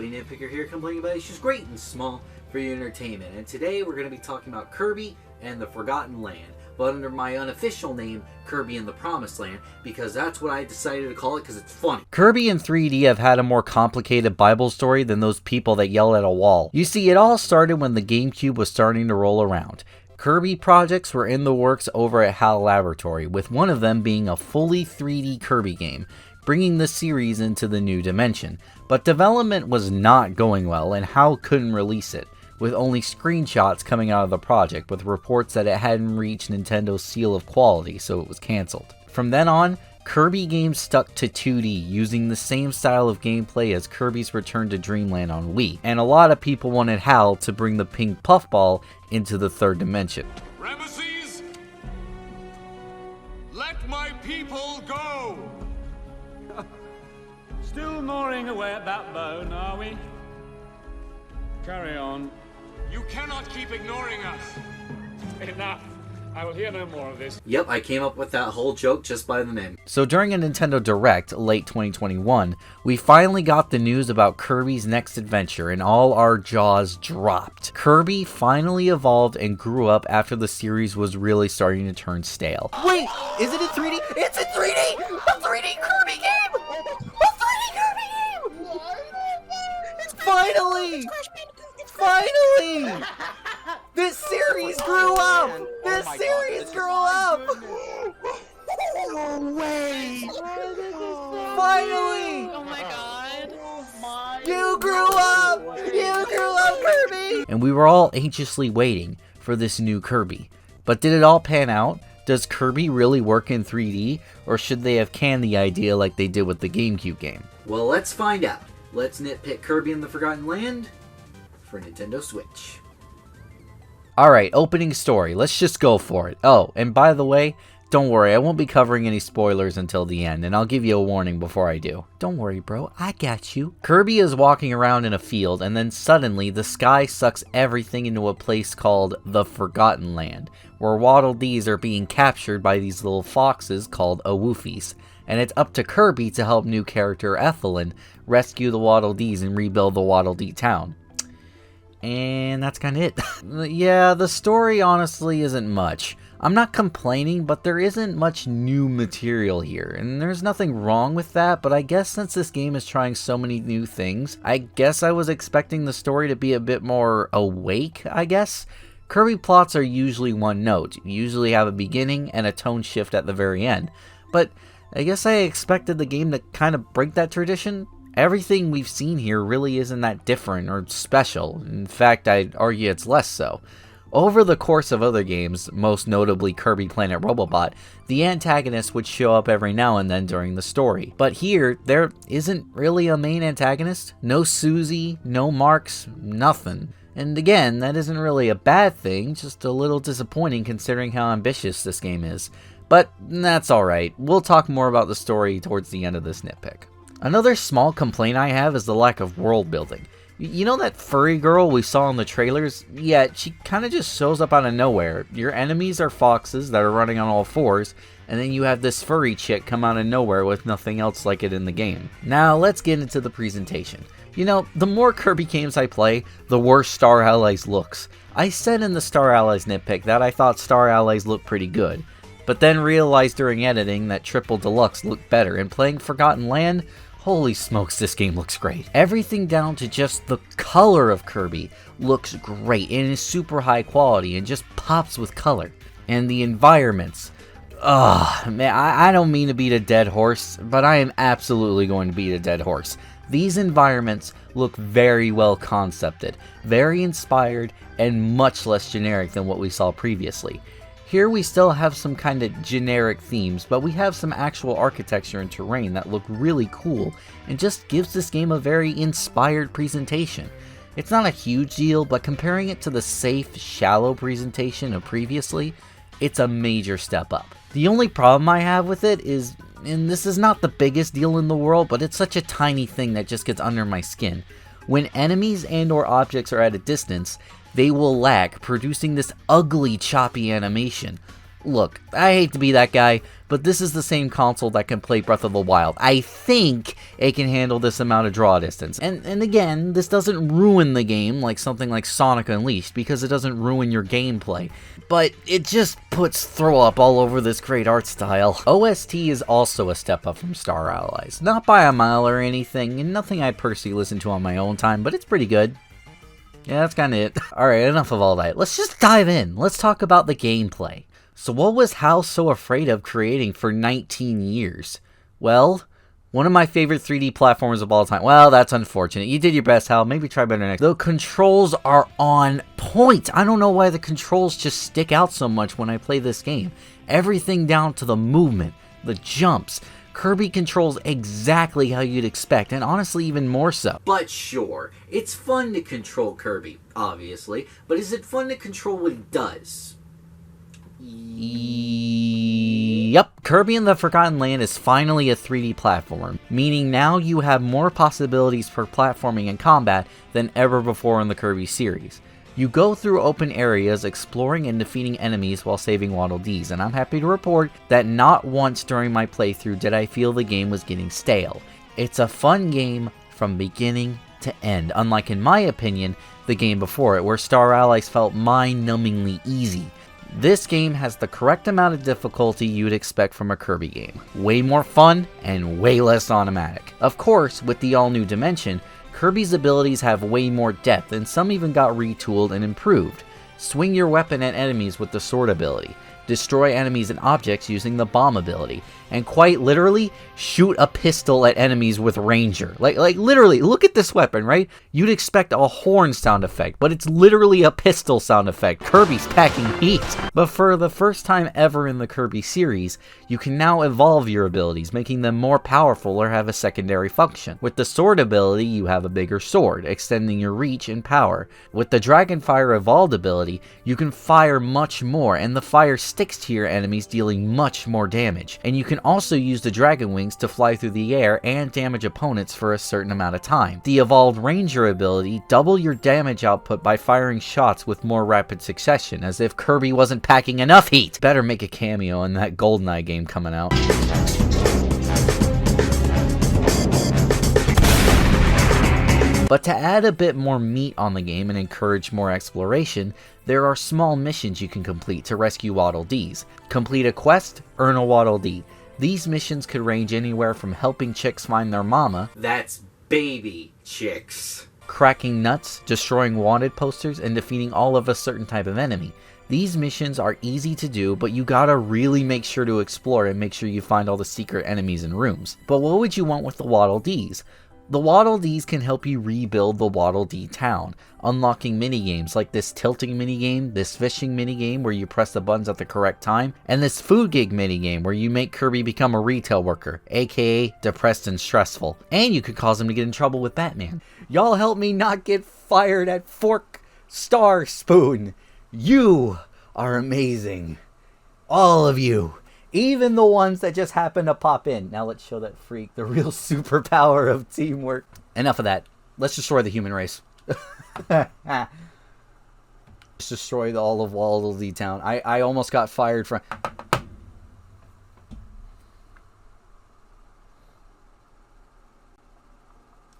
buddy NitPicker here, complaining about issues great and small for your entertainment. And today we're going to be talking about Kirby and the Forgotten Land, but under my unofficial name, Kirby and the Promised Land, because that's what I decided to call it because it's funny. Kirby in 3D have had a more complicated Bible story than those people that yell at a wall. You see, it all started when the GameCube was starting to roll around. Kirby projects were in the works over at HAL Laboratory, with one of them being a fully 3D Kirby game, bringing the series into the new dimension. But development was not going well, and HAL couldn't release it, with only screenshots coming out of the project, with reports that it hadn't reached Nintendo's seal of quality, so it was cancelled. From then on, Kirby games stuck to 2D, using the same style of gameplay as Kirby's Return to Dreamland on Wii, and a lot of people wanted HAL to bring the pink puffball into the third dimension. Ramesses, let my people go! Still gnawing away at that bone, are we? Carry on. You cannot keep ignoring us! Enough. I will hear no more of this. Yep, I came up with that whole joke just by the name. So during a Nintendo Direct, late 2021, we finally got the news about Kirby's next adventure, and all our jaws dropped. Kirby finally evolved and grew up after the series was really starting to turn stale. Wait, is it in 3D? It's in 3D! A 3D Kirby game! A 3D Kirby game! Finally! Finally! This series grew up! This series grew up! No way! Finally! Oh my god. You grew up! You grew up, Kirby! And we were all anxiously waiting for this new Kirby. But did it all pan out? Does Kirby really work in 3D? Or should they have canned the idea like they did with the GameCube game? Well, let's find out. Let's nitpick Kirby and the Forgotten Land for Nintendo Switch. Alright, opening story. Let's just go for it. Oh, and by the way, don't worry, I won't be covering any spoilers until the end, and I'll give you a warning before I do. Don't worry, bro, I got you. Kirby is walking around in a field, and then suddenly the sky sucks everything into a place called the Forgotten Land, where Waddle Dees are being captured by these little foxes called Awoofies. And it's up to Kirby to help new character Ethelyn rescue the Waddle Dees and rebuild the Waddle Dee town. And that's kind of it. Yeah, the story honestly isn't much. I'm not complaining, but there isn't much new material here, and there's nothing wrong with that, but I guess since this game is trying so many new things, I guess I was expecting the story to be a bit more awake, I guess. Kirby plots are usually one note, you usually have a beginning and a tone shift at the very end, but I guess I expected the game to kind of break that tradition. Everything we've seen here really isn't that different or special. In fact, I'd argue it's less so. Over the course of other games, most notably Kirby Planet Robobot, the antagonist would show up every now and then during the story. But here, there isn't really a main antagonist. No Susie, no Marks, nothing. And again, that isn't really a bad thing, just a little disappointing considering how ambitious this game is. But that's alright, we'll talk more about the story towards the end of this nitpick. Another small complaint I have is the lack of world building. You know that furry girl we saw in the trailers? Yeah, she kind of just shows up out of nowhere. Your enemies are foxes that are running on all fours, and then you have this furry chick come out of nowhere with nothing else like it in the game. Now let's get into the presentation. You know, the more Kirby games I play, the worse Star Allies looks. I said in the Star Allies nitpick that I thought Star Allies looked pretty good, but then realized during editing that Triple Deluxe looked better, and playing Forgotten Land, holy smokes, this game looks great. Everything down to just the color of Kirby looks great and is super high quality and just pops with color. And the environments. Ugh, man, I don't mean to beat a dead horse, but I am absolutely going to beat a dead horse. These environments look very well concepted, very inspired, and much less generic than what we saw previously. Here we still have some kind of generic themes, but we have some actual architecture and terrain that look really cool and just gives this game a very inspired presentation. It's not a huge deal, but comparing it to the safe, shallow presentation of previously, it's a major step up. The only problem I have with it is, and this is not the biggest deal in the world, but it's such a tiny thing that just gets under my skin. When enemies and or objects are at a distance, they will lag, producing this ugly choppy animation. Look, I hate to be that guy, but this is the same console that can play Breath of the Wild. I think it can handle this amount of draw distance. And again, this doesn't ruin the game like something like Sonic Unleashed, because it doesn't ruin your gameplay. But it just puts throw up all over this great art style. OST is also a step up from Star Allies. Not by a mile or anything, and nothing I personally listen to on my own time, but it's pretty good. Yeah, that's kinda it. Alright, enough of all that. Let's just dive in. Let's talk about the gameplay. So what was HAL so afraid of creating for 19 years? Well, one of my favorite 3D platformers of all time. Well, that's unfortunate. You did your best, HAL. Maybe try better next. The controls are on point. I don't know why the controls just stick out so much when I play this game. Everything down to the movement, the jumps. Kirby controls exactly how you'd expect, and honestly even more so. But sure, it's fun to control Kirby, obviously, but is it fun to control what he does? Yep, Kirby and the Forgotten Land is finally a 3D platformer, meaning now you have more possibilities for platforming and combat than ever before in the Kirby series. You go through open areas exploring and defeating enemies while saving Waddle Dees, and I'm happy to report that not once during my playthrough did I feel the game was getting stale. It's a fun game from beginning to end, unlike in my opinion, the game before it, where Star Allies felt mind-numbingly easy. This game has the correct amount of difficulty you'd expect from a Kirby game. Way more fun and way less automatic. Of course, with the all-new dimension, Kirby's abilities have way more depth, and some even got retooled and improved. Swing your weapon at enemies with the sword ability, destroy enemies and objects using the bomb ability, and quite literally, shoot a pistol at enemies with Ranger. Like literally, look at this weapon, right? You'd expect a horn sound effect, but it's literally a pistol sound effect. Kirby's packing heat. But for the first time ever in the Kirby series, you can now evolve your abilities, making them more powerful or have a secondary function. With the sword ability, you have a bigger sword, extending your reach and power. With the Dragonfire Evolved ability, you can fire much more, and the fire sticks to your enemies, dealing much more damage. And you can also use the Dragon Wings to fly through the air and damage opponents for a certain amount of time. The Evolved Ranger ability, double your damage output by firing shots with more rapid succession, as if Kirby wasn't packing enough heat. Better make a cameo in that GoldenEye game coming out. But to add a bit more meat on the game and encourage more exploration, there are small missions you can complete to rescue Waddle Dees. Complete a quest, earn a Waddle Dee. These missions could range anywhere from helping chicks find their mama, That's baby chicks, cracking nuts, destroying wanted posters, and defeating all of a certain type of enemy. These missions are easy to do, but you gotta really make sure to explore and make sure you find all the secret enemies and rooms. But what would you want with the Waddle Dees? The Waddle Dees can help you rebuild the Waddle Dee town, unlocking minigames like this tilting minigame, this fishing minigame where you press the buttons at the correct time, and this food gig minigame where you make Kirby become a retail worker, aka depressed and stressful. And you could cause him to get in trouble with Batman. Y'all help me not get fired at Fork, Star, Spoon. You are amazing. All of you. Even the ones that just happen to pop in. Now let's show that freak the real superpower of teamwork. Enough of that. Let's destroy the human race. Let's destroy all of Waddle Dee Town. I almost got fired from...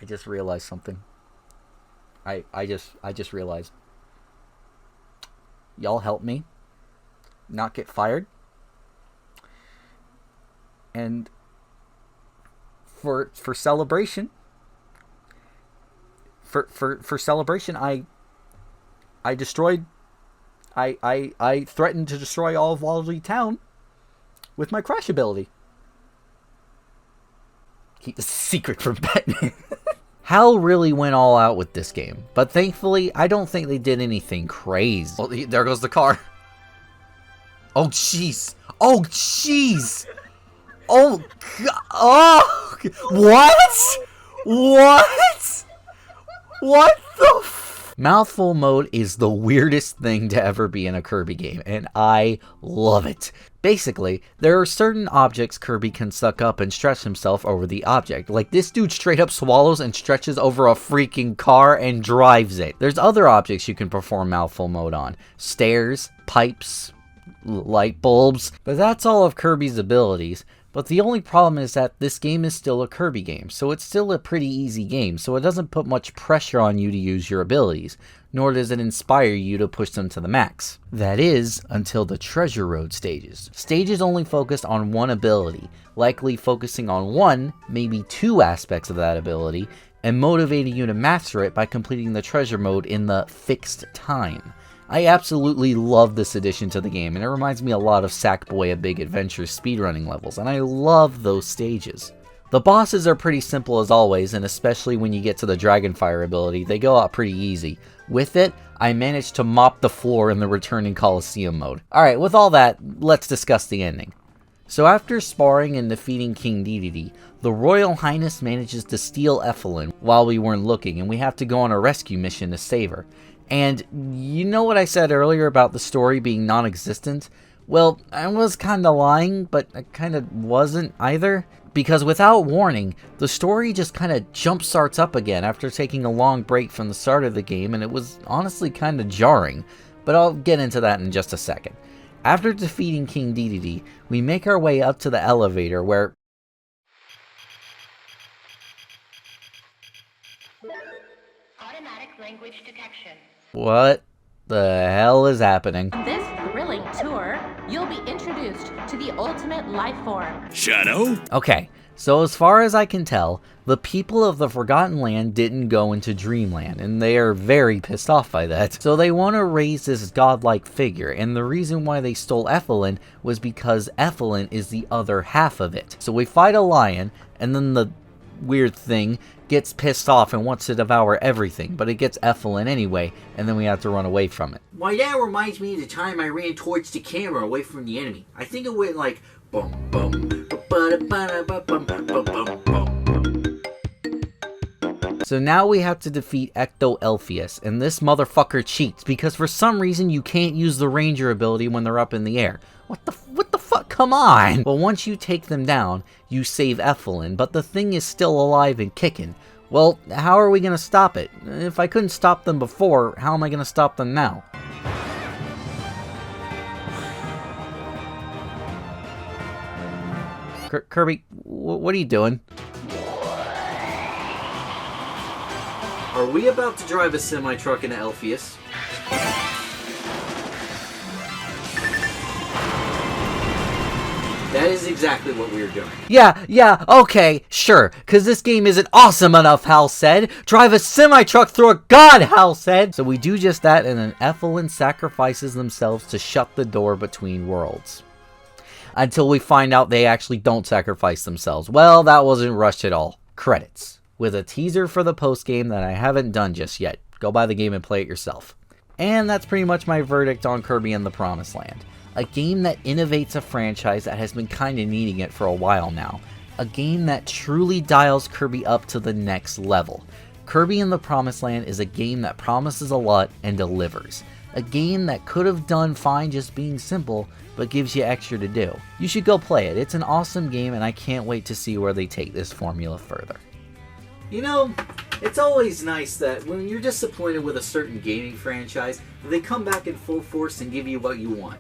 I just realized something. I just realized. Y'all help me not get fired. And for celebration, for celebration, I threatened to destroy all of Waddle Dee Town with my crash ability. Keep the secret from Batman. HAL really went all out with this game, but thankfully, I don't think they did anything crazy. Oh, there goes the car. Oh, jeez. Oh, jeez. Oh, God. Oh, what? What? What the Mouthful mode is the weirdest thing to ever be in a Kirby game, and I love it. Basically, there are certain objects Kirby can suck up and stretch himself over the object. Like this dude straight up swallows and stretches over a freaking car and drives it. There's other objects you can perform Mouthful mode on. Stairs, pipes, light bulbs. But that's all of Kirby's abilities. But the only problem is that this game is still a Kirby game, so it's still a pretty easy game, so it doesn't put much pressure on you to use your abilities, nor does it inspire you to push them to the max. That is, until the Treasure Road stages. Stages only focus on one ability, likely focusing on one, maybe two aspects of that ability, and motivating you to master it by completing the treasure mode in the fixed time. I absolutely love this addition to the game, and it reminds me a lot of Sackboy: A Big Adventure speedrunning levels, and I love those stages. The bosses are pretty simple as always, and especially when you get to the Dragonfire ability, they go out pretty easy. With it, I managed to mop the floor in the returning Coliseum mode. Alright, with all that, let's discuss the ending. So after sparring and defeating King Dedede, the Royal Highness manages to steal Evelyn while we weren't looking, and we have to go on a rescue mission to save her. And you know what I said earlier about the story being non-existent? Well, I was kinda lying, but I kinda wasn't either. Because without warning, the story just kinda jump starts up again after taking a long break from the start of the game, and it was honestly kinda jarring. But I'll get into that in just a second. After defeating King Dedede, we make our way up to the elevator where... Automatic language detection. What the hell is happening? On this thrilling tour, you'll be introduced to the ultimate life form. Shadow? Okay, so as far as I can tell, the people of the Forgotten Land didn't go into Dreamland, and they are very pissed off by that. So they want to raise this godlike figure, and the reason why they stole Evelyn was because Evelyn is the other half of it. So we fight a lion, and then the weird thing gets pissed off and wants to devour everything, but it gets Evelyn anyway, and then we have to run away from it. Why, that reminds me of the time I ran towards the camera away from the enemy. I think it went like bum bum ba-ba-da-ba-da-ba-bum bum bum bum bum. So now we have to defeat Ecto Elpheus, and this motherfucker cheats because for some reason you can't use the Ranger ability when they're up in the air. What the fuck? Come on! Well, once you take them down, you save Evelyn, but the thing is still alive and kicking. Well, how are we gonna stop it? If I couldn't stop them before, how am I gonna stop them now? Kirby, what are you doing? Are we about to drive a semi-truck into Elpheus? That is exactly what we were doing. Yeah, okay, sure. Cause this game isn't awesome enough, Hal said. Drive a semi-truck through a god, Hal said. So we do just that, and then Evelyn sacrifices themselves to shut the door between worlds. Until we find out they actually don't sacrifice themselves. Well, that wasn't rushed at all. Credits. With a teaser for the post-game that I haven't done just yet. Go buy the game and play it yourself. And that's pretty much my verdict on Kirby and the Promised Land. A game that innovates a franchise that has been kinda needing it for a while now. A game that truly dials Kirby up to the next level. Kirby and the Promised Land is a game that promises a lot and delivers. A game that could have done fine just being simple, but gives you extra to do. You should go play it. It's an awesome game, and I can't wait to see where they take this formula further. You know, it's always nice that when you're disappointed with a certain gaming franchise, they come back in full force and give you what you want.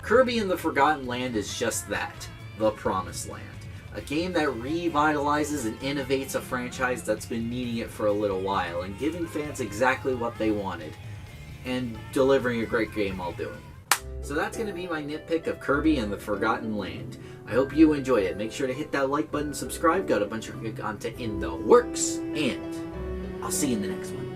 Kirby and the Forgotten Land is just that, the Promised Land. A game that revitalizes and innovates a franchise that's been needing it for a little while, and giving fans exactly what they wanted, and delivering a great game while doing it. So that's going to be my nitpick of Kirby and the Forgotten Land. I hope you enjoyed it. Make sure to hit that like button, subscribe, got a bunch of good content in the works, and I'll see you in the next one.